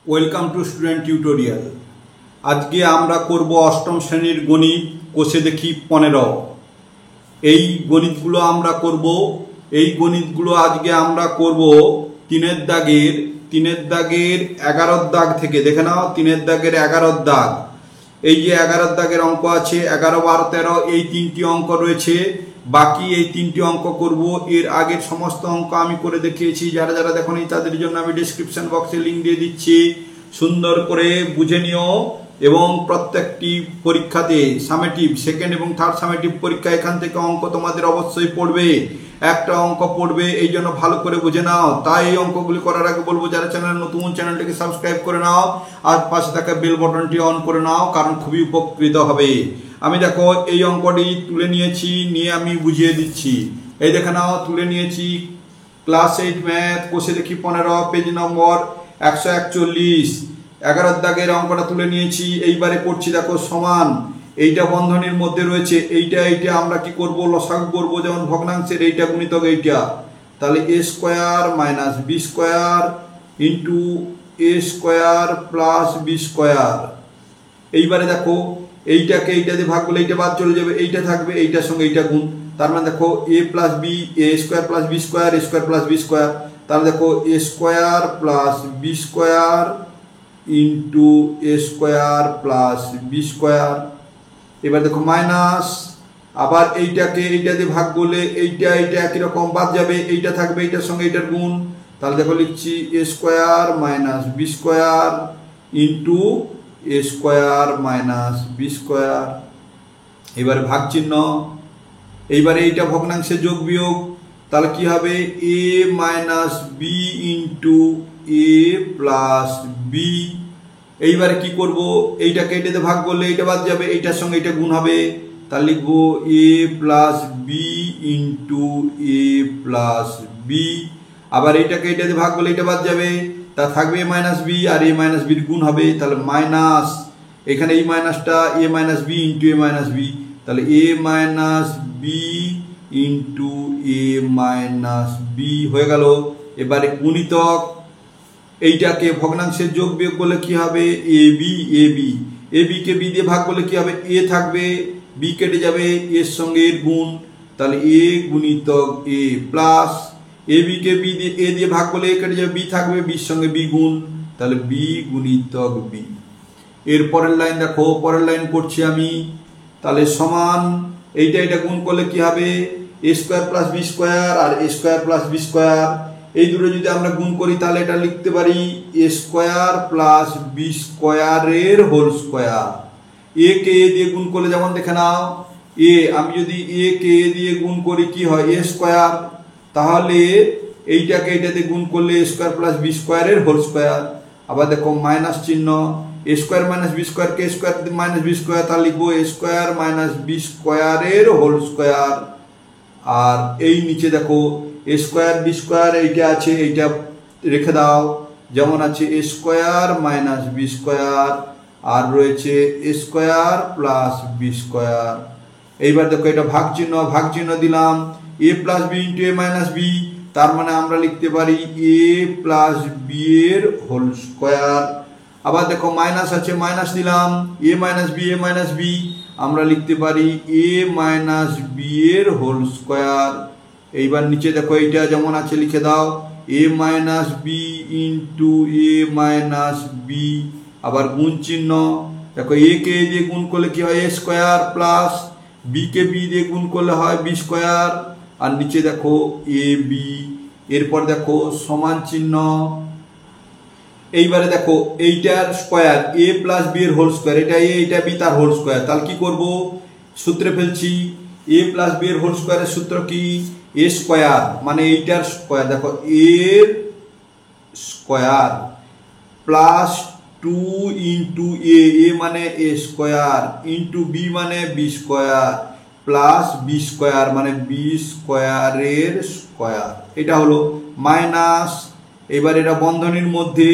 Welcome to student tutorial. আজকে আমরা করব অষ্টম শ্রেণীর গণিত, কোষে দেখি 15। এই গণিতগুলো আমরা করব। এই গণিতগুলো আজকে আমরা করব তিনের দাগের 11 দাগ থেকে। দেখে নাও, তিনের দাগের 11 দাগ। এই যে 11 দাগের অঙ্ক আছে 11, 12, 13, এই তিনটি অঙ্ক রয়েছে। বাকি এই তিনটি অঙ্ক করব। এর আগের সমস্ত অঙ্ক আমি করে দেখিয়েছি। যারা যারা দেখোনি তাদের জন্য আমি ডেসক্রিপশন বক্সে লিঙ্ক দিয়ে দিচ্ছি। সুন্দর করে বুঝে নিও এবং প্রত্যেকটি পরীক্ষাতে সামেটিভ, সেকেন্ড এবং থার্ড সামেটিভ পরীক্ষা এখান থেকে অঙ্ক তোমাদের অবশ্যই পড়বে। একটা অঙ্ক পড়বে, এই জন্য ভালো করে বুঝে নাও। তাই এই অঙ্কগুলি করার আগে বলবো, যারা চ্যানেল নতুন, চ্যানেলটিকে সাবস্ক্রাইব করে নাও আর পাশে থাকা বেল বাটনটি অন করে নাও, কারণ খুবই উপকৃত হবে। আমি দেখো এই অঙ্কটি তুলে নিয়েছি, নিয়ে আমি বুঝিয়ে দিচ্ছি। এই দেখে নাও, তুলে নিয়েছি ক্লাস 8 ম্যাথ, কোষে দেখি 15, পেজ নম্বর 141। 11 দাগের অঙ্কটা তুলে নিয়েছি। এইবারে করছি, দেখো সমান, এইটা বন্ধনীর মধ্যে রয়েছে, এইটা আমরা কি করব, লসাগু করব। যেমন ভগ্নাংশের এইটা গুণিতক এইটা, তাহলে a square minus b square into a square plus b square. এইবারে দেখো এইটাকে এইটা দিয়ে ভাগ করলে এইটা বাদ চলে যাবে, এইটা থাকবে, এইটার সঙ্গে এইটা গুণ। তার মানে দেখো a plus b, a square plus b square, a square plus b square. তাহলে দেখো a square plus b square into a square plus b square. এবার দেখো মাইনাস, আবার এইটাকে এইটা দিয়ে ভাগ করলে এইটা একই রকম বাদ যাবে, এইটা থাকবে, এইটার সঙ্গে এইটার গুণ। তাহলে দেখো লিখছি a square minus b square into a square minus b square. এবারে ভাগ চিহ্ন, এইবারে এইটা ভগ্নাংশে যোগ বিয়োগ, তাহলে কি হবে a minus b into a plus b। এইবারে কি করব, এইটাকে এটাতে ভাগ করলে এইটা বাদ যাবে, এইটার সঙ্গে এইটা গুণ হবে, তাহলে লিখবো a plus b into a plus b। আবার এইটাকে এটাতে ভাগ করলে এইটা বাদ যাবে, তা থাকবে a মাইনাস b, আর a মাইনাস বির গুণ হবে, তাহলে মাইনাস, এখানে এই মাইনাসটা a minus b into a minus b, তাহলে a minus b into a minus b হয়ে গেল। এবারে গুণিতক, এইটাকে ভগ্নাংশের যোগ বিয়োগ করলে কি হবে ab, ab কে b দিয়ে ভাগ করলে কি হবে, a থাকবে, b কেটে যাবে, এর সঙ্গে এর গুণ, তাহলে a গুণিতক a plus ab K b দিয়ে a দিয়ে ভাগ করলে a কেটে যাবে, b থাকবে, b এর সঙ্গে b গুণ, তাহলে b গুণিতক b। এর পরের লাইন দেখো, পরের লাইন করছি আমি। তাহলে সমান, এইটা গুণ করলে কি হবে a square plus b square আর a square plus b square. এই দুটো যদি আমরা গুণ করি তাহলে এটা লিখতে পারি a স্কয়ার প্লাস b স্কয়ারের হোল স্কয়ার। a কে a দিয়ে গুণ করলে যেমন দেখে নাও, a আমি যদি a কে a দিয়ে গুণ করি কি হয় a স্কয়ার, তাহলে এইটাকে এইটাতে গুণ করলে a স্কয়ার প্লাস b স্কয়ারের হোল স্কয়ার। আবার দেখো মাইনাস চিহ্ন, a square minus b square কে স্কয়ার মাইনাস b স্কয়ার, তাহলে লিখবো a স্কয়ার মাইনাস b স্কয়ারের হোল স্কয়ার। আর এই নিচে দেখো a স্কয়ার b স্কয়ার এইটা আছে, এইটা রেখে দাও যেমন আছে, a square minus b square, আর রয়েছে a square plus b square. এইবার দেখো এটা ভাগ চিহ্ন দিলাম, a plus b into a minus b, তার মানে আমরা লিখতে পারি a প্লাস b এর হোল স্কয়ার। আবার দেখো মাইনাস আছে, মাইনাস দিলাম, a মাইনাস b, আমরা লিখতে পারি a মাইনাস b এর হোল স্কয়ার। এইবার নিচে দেখো এইটা যেমন আছে লিখে দাও a minus b into a minus b। আবার গুণ চিহ্ন, দেখো a কে a দিয়ে গুণ করলে কি হয় a square plus b K b দিয়ে গুণ করলে হয় b স্কয়ার, আর নিচে দেখো a b। এরপর দেখো সমান চিহ্ন, এইবারে দেখো এইটার স্কয়ার a প্লাস b এর হোল স্কয়ার, এটা a এটা b তার হোল স্কয়ার। তাহলে কি করব, সূত্রে ফেলছি, a প্লাস b এর হোল স্কয়ারের সূত্র কি a স্কয়ার, মানে এইটার স্কয়ার, দেখো a এর স্কয়ার প্লাস 2 ইন্টু a, মানে a স্কয়ার ইন্টু b মানে b square plus b square মানে b স্কয়ারের স্কয়ার। এটা হলো মাইনাস, এবার এটা বন্ধনীর মধ্যে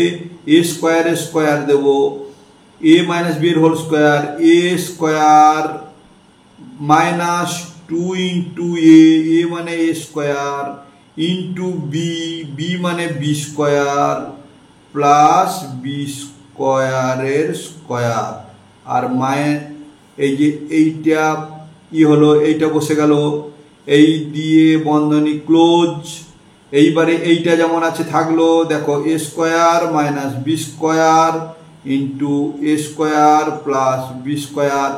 a স্কয়ারের স্কয়ার দেব, a মাইনাস b এর whole square, a square minus 2 into a মানে a স্কয়ার ইন্টু b, মানে b স্কয়ার প্লাস বি স্কোয়ারের স্কোয়ার আর এই যে এইটা হলো, এইটা বসে গেল, এই দিয়ে বন্ধনী ক্লোজ। এইবারে এইটা যেমন আছে থাকলো, দেখো A square minus B square into A square plus B square.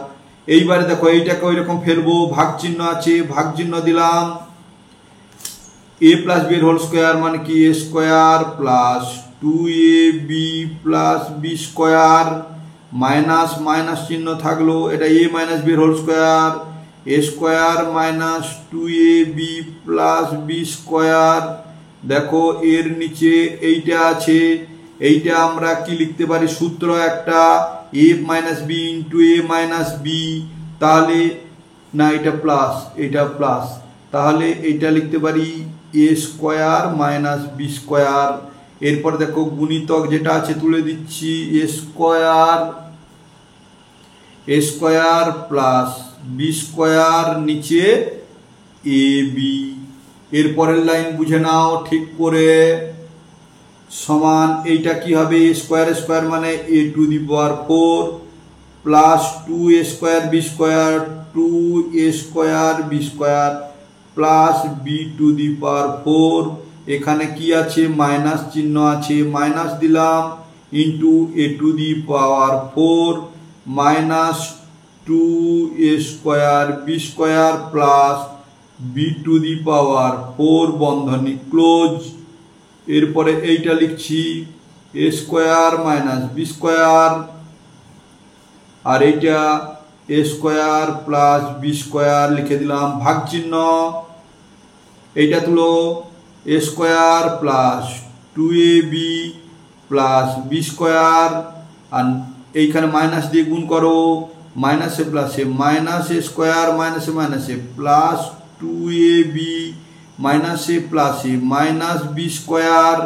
এইবারে দেখো এইটাকে ওই রকম ফেলবো, ভাগ চিহ্ন আছে, ভাগ চিহ্ন দিলাম। A plus B whole square মানে কি A square plus 2ab plus B square minus minus চিহ্ন থাকলো, এটা A minus B whole square, A square minus 2ab plus B square. দেখো এর নিচে এইটা আছে, এইটা আমরা কি লিখতে পারি, সূত্র একটা, এ মাইনাস বি ইন্টু এ মাইনাস বি। তাহলে না, এটা প্লাস, এটা প্লাস, তাহলে এইটা লিখতে পারি এ স্কোয়ার মাইনাস বি স্কোয়ার। এরপর দেখো গুণিতক যেটা আছে তুলে দিচ্ছি, এ স্কোয়ার প্লাস বি স্কোয়ার নিচে এ বি। এরপরের লাইন বুঝে নাও ঠিক করে, সমান এইটা কি হবে, এ স্কোয়ার মানে A to the power 4 plus 2a square B square 2a square B square plus B to the power 4। এখানে কি আছে, মাইনাস চিহ্ন আছে, মাইনাস দিলাম, into A to the power 4 minus 2a square B square plus B to the power 4 বন্ধনী close. এরপরে এইটা লিখছি A square minus B square, আর এইটা A square plus B square লিখে দিলাম, ভাগ চিহ্ন। এইটা তুলো, A square plus 2ab plus B square, আর এইখানে মাইনাস দিয়ে গুণ করো, মাইনাসে প্লাসে মাইনাস এ স্কোয়ার মাইনাসে মাইনাসে প্লাস 2ab মাইনাসে প্লাসে মাইনাস বি স্কোয়ার,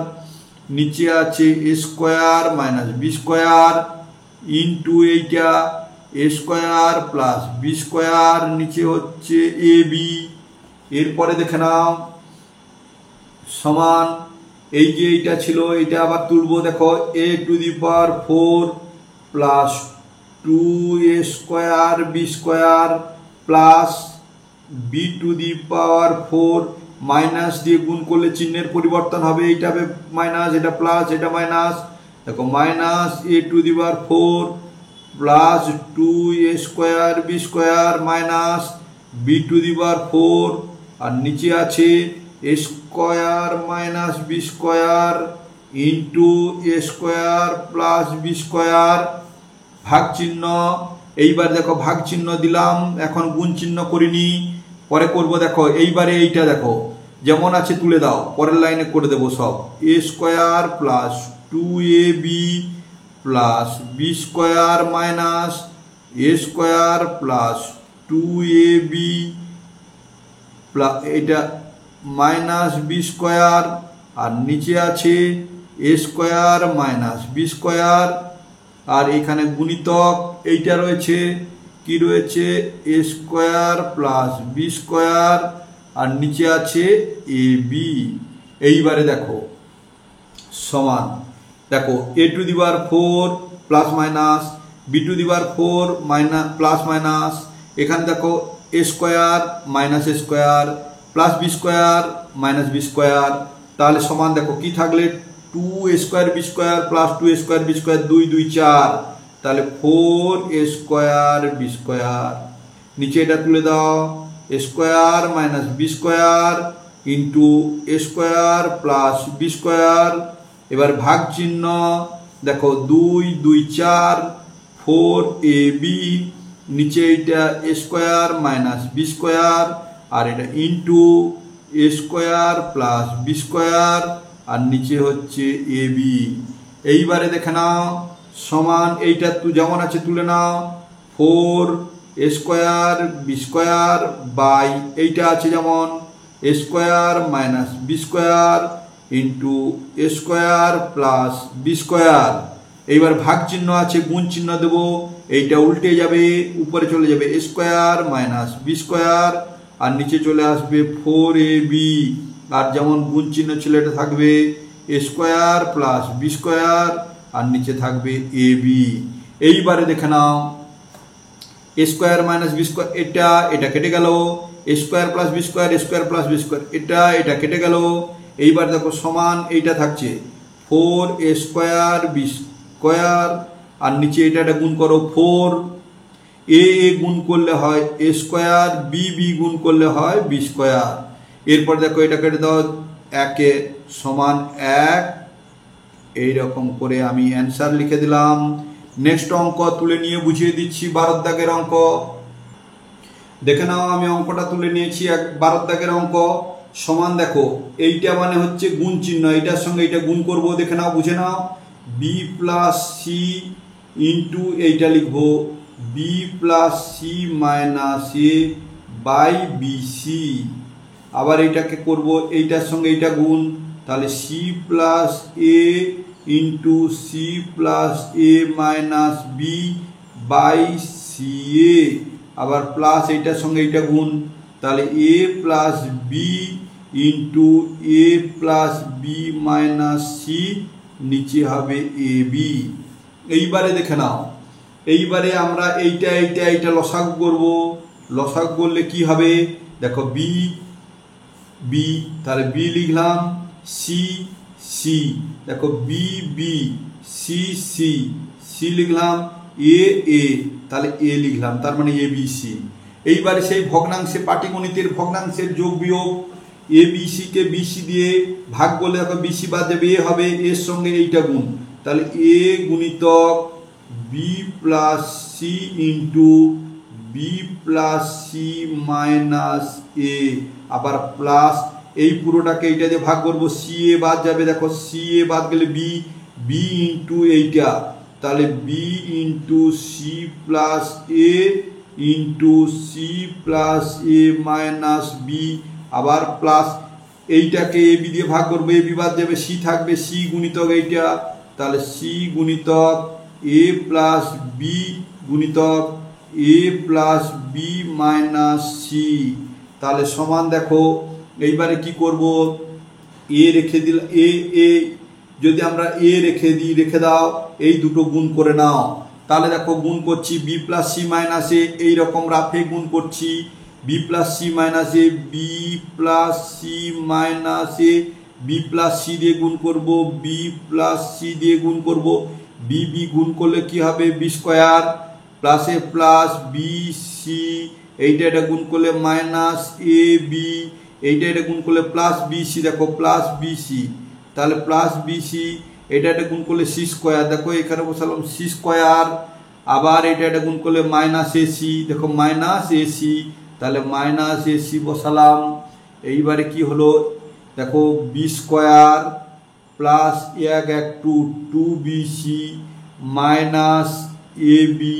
নিচে আছে A square minus B square into এইটা A square plus B square, নিচে হচ্ছে এ বি। এরপরে দেখে নাও সমান এই যে এইটা ছিল, এইটা আবার তুলবো, দেখো A to the power 4 plus 2a square B square plus B to the power 4, minus দিয়ে গুণ করলে চিহ্নের পরিবর্তন হবে, এইটা হবে মাইনাস, এটা প্লাস, এটা মাইনাস। দেখো minus A to the power 4 plus 2a square B square minus B to the power 4, আর নিচে আছে A square minus B square into A square plus B square, ভাগ চিহ্ন। এইবার দেখো ভাগ চিহ্ন দিলাম, এখন গুণ চিহ্ন করিনি, পরে করব। দেখো এইবারে এইটা দেখো যেমন আছে তুলে দাও, পরের লাইনে করে দেবো সব। A square plus 2ab plus B square minus A square plus 2ab plus এটা মাইনাস বি স্কোয়ার, আর নিচে আছে A square minus B square, আর এখানে গুণিতক এইটা রয়েছে, কি রয়েছে, A square plus B square, আর নিচে আছে এ বি। এইবারে দেখো সমান, দেখো A to the power 4 plus minus B to the power 4 minus plus minus, এখানে দেখো A square minus A square plus B square minus B square, তাহলে সমান দেখো কি থাকলে 2a square B square plus 2a square B square 2 2 4, তাহলে 4a square B square. নিচে এটা তুলে দাও, A square minus B square into A square plus B square. এবার ভাগ চিহ্ন, দেখো 2 2 4 4ab, নিচে এটা এ স্কোয়ার মাইনাস বি স্কোয়ার, আর এটা into A square plus B square, আর নিচে হচ্ছে এ বি। এইবারে দেখে নাও সমান এইটা যেমন আছে তুলে নাও, 4 A square B square by এইটা আছে যেমন A square minus B square into A square plus B square. এইবার ভাগ চিহ্ন আছে, গুণ চিহ্ন দেবো, এইটা উল্টে যাবে, উপরে চলে যাবে এ স্কোয়ার মাইনাস বি স্কোয়ার, আর নিচে চলে আসবে 4ab, আর যেমন গুণ চিহ্ন ছিল এটা থাকবে এ স্কোয়ার প্লাস বি স্কোয়ার আর নিচে থাকবে এ বি। এইবারে দেখে নাও এ স্কোয়ার মাইনাস বি স্কোয়ার, এটা কেটে গেল, এ square plus B square, A square plus B square, এটা কেটে গেল। এইবার দেখো সমান এইটা থাকছে 4 এ স্কোয়ার বি স্কোয়ার আর নিচে এটা গুণ করো 4, এ গুণ করলে হয় এ স্কোয়ার, বি গুণ করলে হয় বি স্কোয়ার। এরপর দেখো এটা কেটে দাও, 1 সমান 1। এইরকম করে আমি অ্যান্সার লিখে দিলাম। নেক্সট অঙ্ক তুলে নিয়ে বুঝিয়ে দিচ্ছি 12 দাগের অঙ্ক। দেখে নাও আমি অঙ্কটা তুলে নিয়েছি 12 দাগের অঙ্ক। সমান দেখো এইটা মানে হচ্ছে গুণ চিহ্ন, এইটার সঙ্গে এইটা গুণ করব। দেখে নাও, বুঝে নাও, বি প্লাস সি ইন্টু এইটা লিখবো B plus C minus A by BC. আবার এইটাকে করব এইটার সঙ্গে এইটা গুণ, তাহলে C plus A into C plus A minus B by C A. আবার প্লাস এইটার সঙ্গে এইটা গুণ, তাহলে A plus B into A plus B minus C, নিচে হবে এ বি। এইবারে দেখে নাও, এইবারে আমরা এইটা লসাগু করব। লসাগু করলে কি হবে দেখো, বি তাহলে বি লিখলাম, সি দেখো বি সি লিখলাম, এ তাহলে এ লিখলাম, তার মানে এ বি সি। এইবারে সেই ভগ্নাংশে পাটিগণিতের ভগ্নাংশের যোগ বিয়োগ, এ বি সি কে বিসি দিয়ে ভাগ করলে দেখো বিসি বাদ যাবে, এ হবে, এর সঙ্গে এইটা গুণ, তাহলে এ গুণিতক B plus C into B plus C minus A. আবার প্লাস এই পুরোটাকে এইটা দিয়ে ভাগ করবো, সি এ বাদ যাবে, দেখো সি এ বাদ গেলে বি ইন্টু এইটা, তাহলে B into C plus A into C plus A minus B. আবার প্লাস এইটাকে এ বি দিয়ে ভাগ করবো, এ বি বাদ যাবে, সি থাকবে, সি গুণিতক এইটা, তাহলে সি গুণিতক এ প্লাস বি গুণিতক এ প্লাস বি মাইনাস সি। তাহলে সমান দেখো এইবারে কি করব, এ রেখে দিল, এ যদি আমরা এ রেখে দাও, এই দুটো গুণ করে নাও। তাহলে দেখো গুণ করছি বি প্লাস সি মাইনাস এ, এইরকম রাফে গুণ করছি, B plus C minus A, B plus C minus A, B plus C দিয়ে গুণ করব, বি প্লাস সি দিয়ে গুণ করব, বি গুণ করলে কি হবে বি স্কোয়ার প্লাস এ প্লাস বি সি, এইটা গুণ করলে মাইনাস এ বি, এইটা গুণ করলে প্লাস বি সি, দেখো প্লাস বি সি, তাহলে প্লাস বি সি, এটা গুণ করলে সি স্কোয়ার, দেখো এখানে বসালাম সি স্কোয়ার। আবার এটা গুণ করলে মাইনাস এ সি, দেখো মাইনাস এ সি, তাহলে মাইনাস এ সি বসালাম। এইবারে কি হলো দেখো, B square plus 1 B C minus A B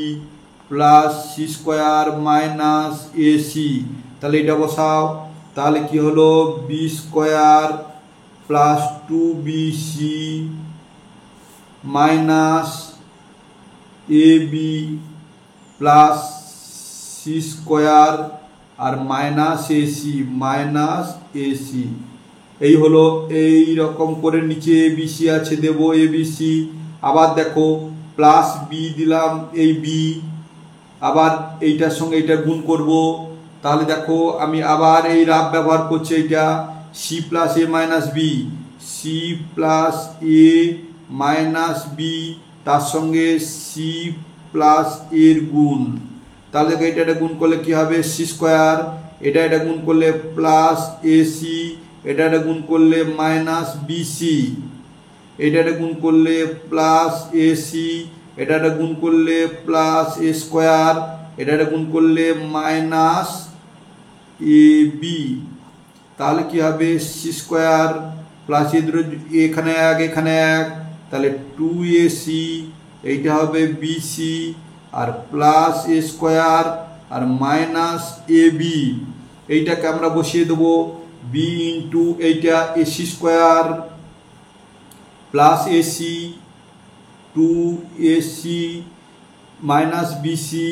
plus C square minus A C. তাহলে এটা বসাও, তাহলে কি হলো বি স্কোয়ার প্লাস 2বি C minus A B plus C square আর মাইনাস এ সি। এই হলো, এই রকম করে নিচে এ বি সি আছে, দেবো এ বি সি। আবার দেখো প্লাস বি দিলাম, এই বি, আবার এইটার সঙ্গে এইটা গুণ করব, তাহলে দেখো আমি আবার এই রাফ ব্যবহার করছি, এইটা C plus A minus B, C plus A minus B, তার সঙ্গে সি প্লাস এর গুণ, তাহলে দেখো এটা গুণ করলে কি হবে সি স্কোয়ার, এটা গুণ করলে প্লাস এ সি, এটা গুণ করলে মাইনাস বিসি, এটা গুণ করলে প্লাস এ সি, এটা গুণ করলে প্লাস এ স্কোয়ার, এটা গুণ করলে মাইনাস এ বি। তাহলে কি হবে সি স্কোয়ার প্লাস এখানে 1, তাহলে 2ac, এইটা হবে বিসি আর প্লাস এ স্কোয়ার আর মাইনাস এ বি। এইটাকে আমরা বসিয়ে দেবো বি ইন্টু এইটা AC square plus AC 2ac minus BC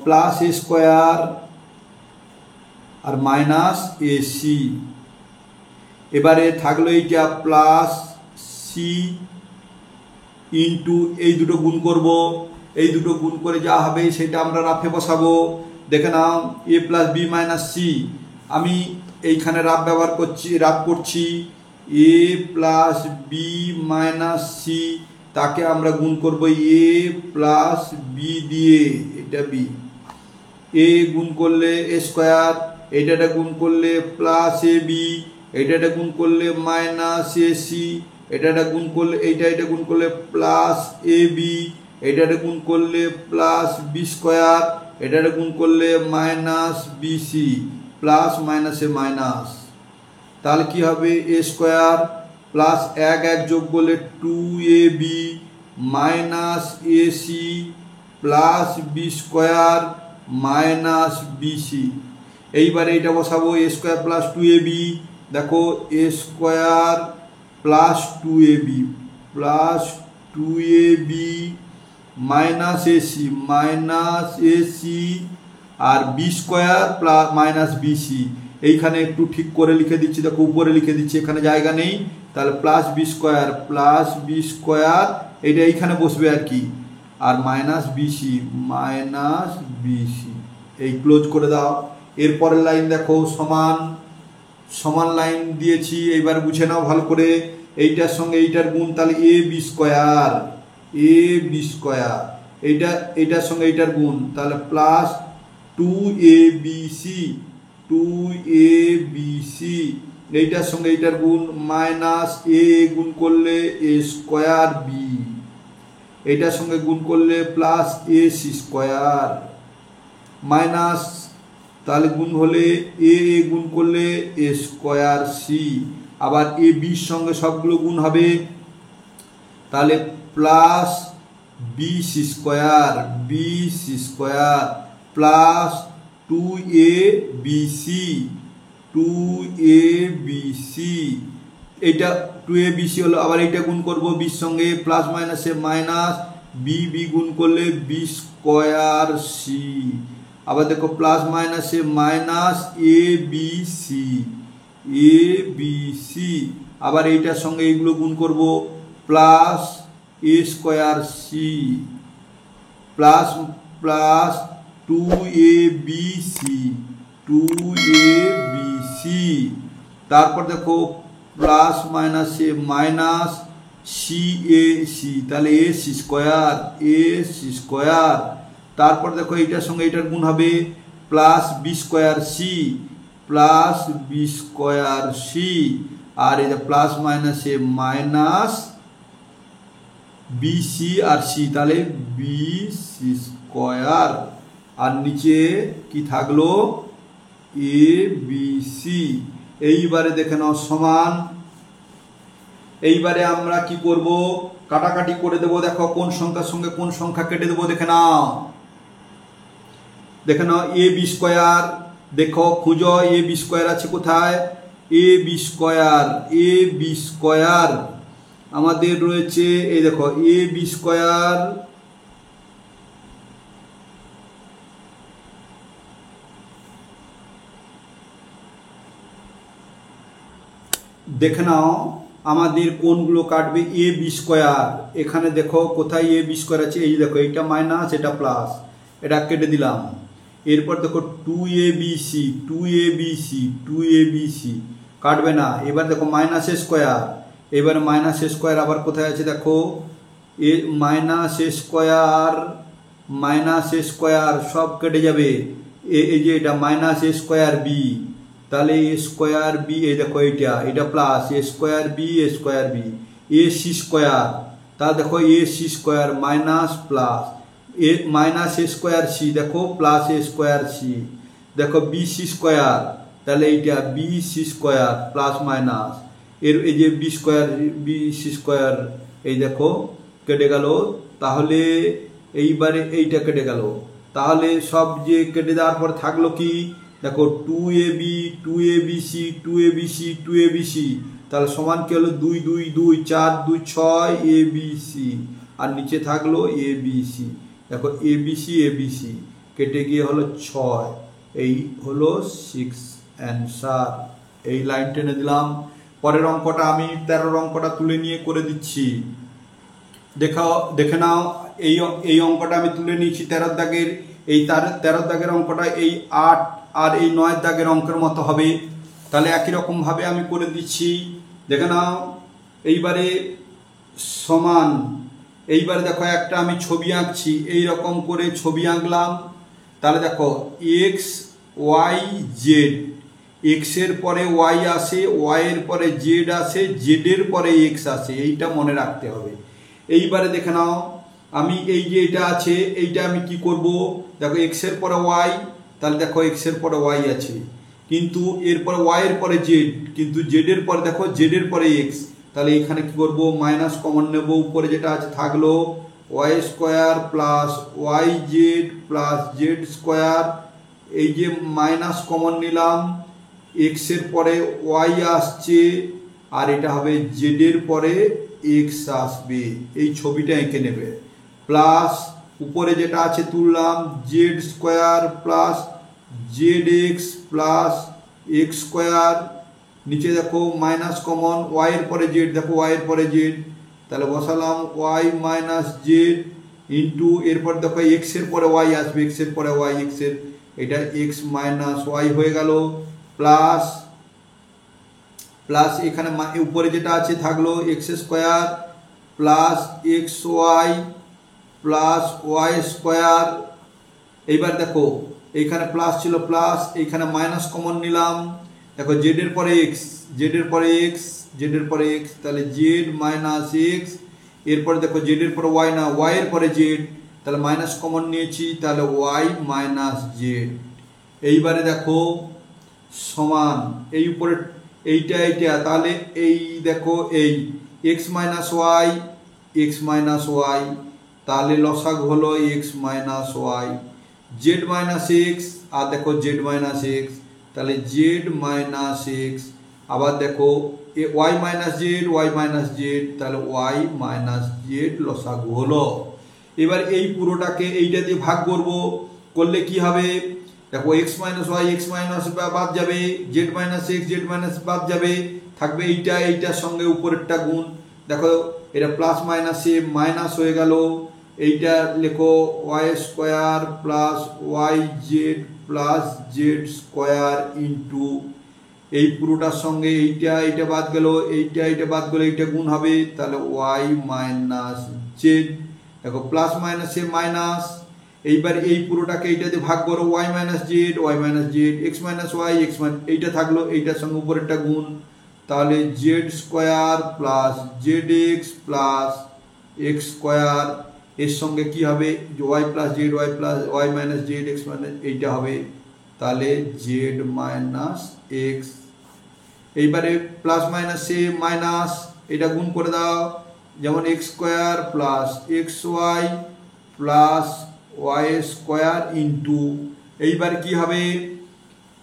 plus A square আর মাইনাস এসি। এবারে থাকলো এইটা প্লাস সি ইন্টু এই দুটো গুণ করব, এই দুটো গুণ করে যা হবে সেটা আমরা রাফে বসাবো। দেখে নাও এ প্লাস বি মাইনাস সি, আমি এইখানে রাফ ব্যবহার করছি, রাফ করছি এ প্লাস বি মাইনাস সি, তাকে আমরা গুণ করব এ প্লাস বি দিয়ে, এটা বি, এ গুণ করলে এ স্কোয়ার, এইটা গুণ করলে প্লাস এ বি, এইটা গুণ করলে মাইনাস এ সি, এটা গুণ করলে এটা গুণ করলে প্লাস এ বি, এটা গুণ করলে প্লাস বি স্কোয়ার, এটা গুণ করলে মাইনাস বি সি, প্লাস মাইনাসে মাইনাস, তাহলে কি হবে এ স্কোয়ার প্লাস এক এক যোগ করলে two A B minus A C plus B square minus B C. এইবারে এটা বসাবো A square plus two A B, দেখো A square plus two A B plus two A B minus A C আর B square plus minus B C. এইখানে একটু ঠিক করে লিখে দিচ্ছি, দেখো উপরে লিখে দিচ্ছি, এখানে জায়গা নেই, তাহলে প্লাস বি স্কোয়ার এটা এইখানে বসবে আর কি, আর মাইনাস বিসি এই ক্লোজ করে দাও। এরপরের লাইন দেখো সমান লাইন দিয়েছি, এইবার বুঝে নাও ভালো করে, এইটার সঙ্গে এইটার গুণ, তাহলে এ বি স্কোয়ার এইটার সঙ্গে এইটার গুণ, তাহলে plus two A B C, এইটার সঙ্গে এইটার গুণ মাইনাস এ গুণ করলে এ স্কোয়ার বি, এইটার সঙ্গে গুণ করলে plus A C square minus, তাহলে গুণ হলে এ গুণ করলে এ স্কোয়ার সি, আবার এ বির সঙ্গে সবগুলো গুণ হবে, তাহলে plus B C square plus two A B C, এইটা টু এ বি সি হলো, আবার এইটা গুণ করবো বির সঙ্গে, প্লাস মাইনাসে মাইনাস বি গুণ করলে বি স্কোয়ার সি, আবার দেখো প্লাস মাইনাসে মাইনাস এ বি সি, আবার এইটার সঙ্গে এইগুলো গুণ করব, plus A square C plus two A B তারপর দেখো প্লাস মাইনাসে মাইনাস সি এ সি, তাহলে এ সি স্কোয়ার, তারপর দেখো এইটার সঙ্গে এইটার গুণ হবে, প্লাস বি স্কোয়ার সি আর এটা প্লাস মাইনাসে মাইনাস বি সি আর সি, তাহলে বি সি স্কোয়ার, আর নিচে কি থাকলো এ বি সি। এইবারে দেখে নাও সমান, এইবারে আমরা কি করব, কাটাকাটি করে দেবো, দেখো কোন সংখ্যার সঙ্গে কোন সংখ্যা কেটে দেবো, দেখে নাও এ বি স্কোয়ার, দেখো খুঁজো এ বি স্কোয়ার আছে কোথায়, এ বি স্কোয়ার আমাদের রয়েছে, এই দেখো এ বি স্কোয়ার দেখে নাও আমাদের কোনগুলো কাটবে, এ বি স্কোয়ার, এখানে দেখো কোথায় এ বি স্কোয়ার আছে, এই দেখো এটা মাইনাস এটা প্লাস, এটা কেটে দিলাম। এরপর দেখো টু এ বি সি কাটবে না। এবার দেখো মাইনাস এ স্কোয়ার, এবার মাইনাস এ স্কোয়ার আবার কোথায় আছে দেখো, এ মাইনাস এ স্কোয়ার সব কেটে যাবে, এই যে এটা মাইনাস এ স্কোয়ার বি, তাহলে এ স্কোয়ার বি, এই দেখো এটা plus A square B A C square, তাহলে দেখো A C square minus plus A minus A square C, দেখো প্লাস এ স্কোয়ার সি, দেখো বি সি স্কোয়ার, তাহলে এইটা B C square plus minus এর এই যে বি সি স্কোয়ার, এই দেখো কেটে গেল, তাহলে এইবারে এইটা কেটে গেল, তাহলে সব যে কেটে দেওয়ার পর থাকলো কি দেখো টু এ বি সি, তাহলে সমান কি হলো 2 2 2 4 2 6 এ বি সি, আর নিচে থাকলো এ বি সি, দেখো এ বি সি কেটে গিয়ে হলো 6, এই হলো 6 অ্যান্সার। এই লাইন টেনে দিলাম, পরের অঙ্কটা আমি 13 অঙ্কটা তুলে নিয়ে করে দিচ্ছি। দেখে নাও, এই অঙ্কটা আমি তুলে নিয়েছি 13 দাগের। এই 13 দাগের অঙ্কটা এই 8 আর এই 9 দাগের অঙ্কের মতো হবে। তাহলে একই রকম ভাবে আমি করে দিচ্ছি। দেখে নাও, এইবারে সমান, এইবারে দেখো একটা আমি ছবি আঁকছি, এই রকম করে ছবি আঁকলাম। তাহলে দেখো এক্স ওয়াই জেড, এক্স এর পরে ওয়াই আসে, ওয়াই এর পরে জেড আসে, জেড এর পরে এক্স আসে, এইটা মনে রাখতে হবে। এইবারে দেখে নাও, আমি এই যে এটা আছে, এইটা আমি কি করব, দেখো এক্স এর পরে ওয়াই, তাহলে দেখো এক্স এর পরে ওয়াই আছে, কিন্তু এরপরে ওয়াই এর পরে জেড, কিন্তু জেড এর পরে দেখো জেড এর পরে এক্স। তাহলে এখানে কি করব, মাইনাস কমন নেব, উপরে যেটা আছে থাকলো Y square plus Y Z plus Z square. এই যে মাইনাস কমন নিলাম, এক্স এর পরে ওয়াই আসছে, আর এটা হবে জেড এর পরে এক্স আসবে, এই ছবিটা এঁকে নেবে। প্লাস উপরে যেটা আছে তুললাম Z square plus Z X plus X square. নিচে দেখো মাইনাস কমন, ওয়াই এর পরে জেড, দেখো ওয়াই এর পরে জেড, তাহলে বসালাম ওয়াই মাইনাস জেড ইন্টু, এরপর দেখো এক্স এর পরে ওয়াই আসবে, এক্স এর পরে ওয়াই, এক্স এর এটা এক্স মাইনাস ওয়াই হয়ে গেল। প্লাস প্লাস এখানে উপরে যেটা আছে থাকলো X square plus X Y plus Y square. এইবার দেখো এইখানে প্লাস ছিল প্লাস, এইখানে মাইনাস কমন নিলাম, দেখো জেড এর পরে এক্স, জেড এর পরে এক্স, জেড এর পরে এক্স, তাহলে জেড মাইনাস এক্স। এরপরে দেখো জেড এর পরে ওয়াই না, ওয়াই এর পরে জেড, তাহলে মাইনাস কমন নিয়েছি, তাহলে ওয়াই মাইনাস জেড। এইবারে দেখো সমান, এই উপরে এইটা এইটা, তাহলে এই দেখো এই X minus Y, X minus Y, তাহলে লসাগু হলো X minus Y. Z minus X, আর দেখো জেড মাইনাস এক্স, তাহলে জেড মাইনাস এক্স। আবার দেখো Y minus Z, Y minus Z, তাহলে ওয়াই মাইনাস জেড লসাগু হলো। এবার এই পুরোটাকে এইটা দিয়ে ভাগ করব, করলে কি হবে, দেখো X minus Y, X minus বাদ যাবে, Z minus X, Z minus বাদ যাবে, থাকবে এইটা, এইটার সঙ্গে উপরেরটা গুণ। দেখো এটা প্লাস মাইনাসে মাইনাস হয়ে গেল, এইটা লেখো Y square plus Y Z plus Z square into, এই পুরোটার সঙ্গে এইটা এইটা বাদ গেল, এইটা এইটা বাদ গেল, এইটা গুণ হবে, তাহলে ওয়াই মাইনাস জেড। দেখো প্লাস মাইনাসে মাইনাস, এইবার এই পুরোটাকে এইটা দিয়ে ভাগ করো, Y minus Z, Y minus Z, X minus Y, X minus, এইটা থাকলো, এইটার সঙ্গে উপরেরটা গুণ, তাহলে Z square plus Z X plus X square. এর সঙ্গে কি হবে, Y plus Z, Y plus Y minus Z, X minus, এইটা হবে, তাহলে জেড মাইনাস এক্স। এইবারে প্লাস মাইনাসে মাইনাস, এটা গুণ করে দাও, যেমন X square plus X Y plus Y square into, এইবার কি হবে,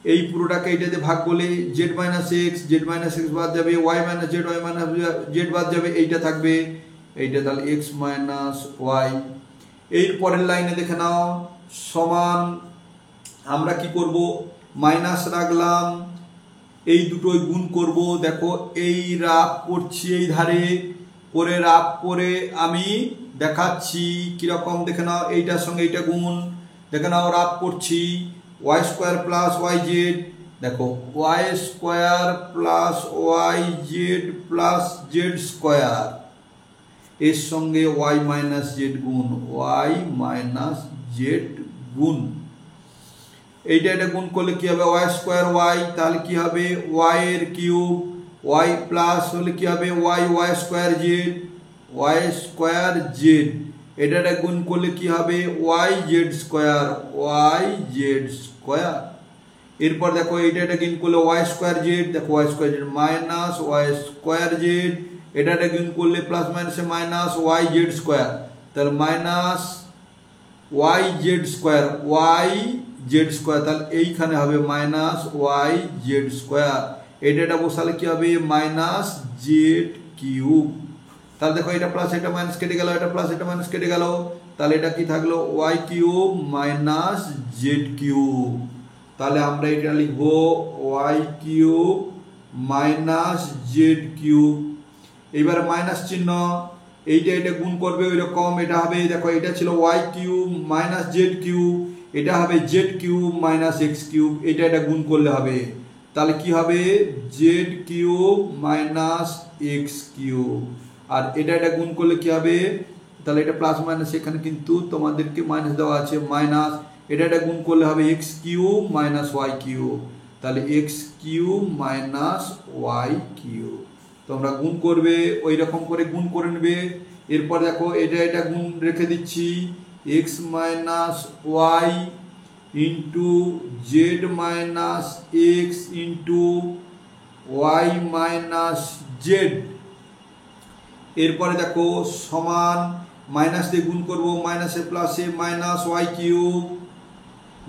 এই পুরোটাকে এইটাতে ভাগ করলে Z minus X, Z minus X বাদ যাবে, Y minus Z, Y minus Z বাদ যাবে, এইটা থাকবে, এইটা তাহলে এক্স মাইনাস ওয়াই। এর পরের লাইনে দেখে নাও সমান, আমরা কি করব, মাইনাস রাখলাম, এই দুটোই গুণ করব। দেখো এই রাফ করছি, এই ধারে করে রাফ করে আমি দেখাচ্ছি কিরকম, দেখে নাও এইটার সঙ্গে এইটা গুণ, দেখে নাও রাফ করছি, Y square plus Y Z, দেখো Y square plus Y Z plus Z square, এর সঙ্গে ওয়াই মাইনাস জেড গুণ, ওয়াই মাইনাস জেড গুণ, এইটা এটা গুণ করলে কি হবে, ওয়াই স্কোয়ার ওয়াই, তাহলে কি হবে ওয়াই এর কিউব, ওয়াই প্লাস হলে কি হবে Y, Y square Z, Y square Z, এটা গুণ করলে কি হবে Y Z square, Y Z square. এরপর দেখো এটা গুণ করলে ওয়াই স্কোয়ার জেড, দেখো Y square Z minus Y square Z, এটা গুণ করলে প্লাস মাইনাসে মাইনাস ওয়াই জেড স্কোয়ার, তাহলে minus Y Z square, Y Z square, তাহলে এইখানে হবে মাইনাস ওয়াই জেড স্কোয়ার, এটা বসালে কি হবে মাইনাস জেড কিউব। তাহলে দেখো এটা প্লাস এটা মাইনাস কেটে গেল, এটা প্লাস এটা মাইনাস কেটে গেল, তাহলে এটা কি থাকলো Y cube minus Z cube. তাহলে আমরা এটা লিখবো Y cube minus Z cube. এবার মাইনাস চিহ্ন, এইটা গুণ করবে ওই রকম, এটা হবে দেখো এটা ছিল Y cube minus Z cube, এটা হবে Z cube minus X cube, এটা গুণ করলে হবে। তাহলে কি হবে Z cube minus X cube, আর এটা গুণ করলে কি হবে, তাহলে এটা প্লাস মাইনাস এখানে কিন্তু তোমাদেরকে মাইনাস দেওয়া আছে মাইনাস, এটা গুণ করলে হবে X cube minus Y cube, তাহলে X cube minus Y cube. তোমরা গুণ করবে ওই রকম করে গুণ করে নেবে। এরপর দেখো এটা গুণ রেখে দিচ্ছি, X minus Y into Z minus X into Y minus Z. এরপরে দেখো সমান মাইনাস দিয়ে গুণ করবো, মাইনাসে প্লাসে মাইনাস ওয়াই কিউব,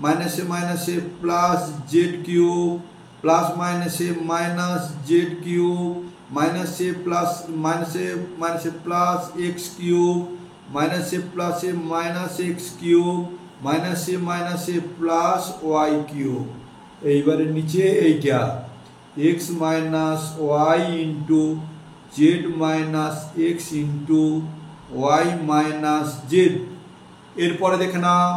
মাইনাসে মাইনাসে প্লাস জেড কিউব, প্লাস মাইনাসে মাইনাস জেড কিউব, মাইনাসে প্লাস মাইনাসে মাইনাসে প্লাস এক্স কিউব, মাইনাসে প্লাসে মাইনাস এক্স কিউব, মাইনাসে মাইনাসে প্লাস ওয়াই কিউব। এইবারে নিচে এইটা X minus Y into Z minus X into Y minus Z. এরপরে দেখে নাও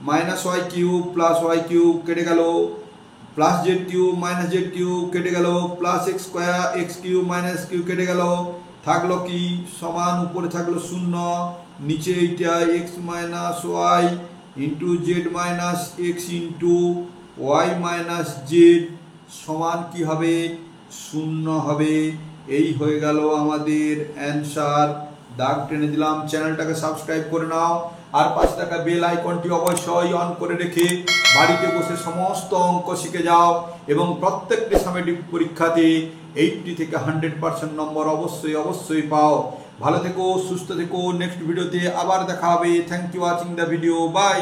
minus Y cube plus Y cube কেটে গেল, plus Z cube minus Z cube কেটে গেল, plus X square X cube minus cube কেটে গেল, থাকলো কি সমান, উপরে থাকলো শূন্য, নিচে এইটা X minus Y into Z minus X into Y minus Z সমান কি হবে শূন্য হবে। এই হয়ে গেল আমাদের অ্যান্সার। দাগ টেনে দিলাম। চ্যানেলটাকে সাবস্ক্রাইব করে নাও, আর পাশে থাকা বেল আইকনটি অবশ্যই অন করে রেখে বাড়িতে বসে সমস্ত অঙ্ক শিখে যাও এবং প্রত্যেকটি সামেটিক পরীক্ষাতে 80 থেকে 100% নম্বর অবশ্যই পাও। ভালো থেকো, সুস্থ থেকো। নেক্সট ভিডিওতে আবার দেখা হবে। Thank you watching the video. By.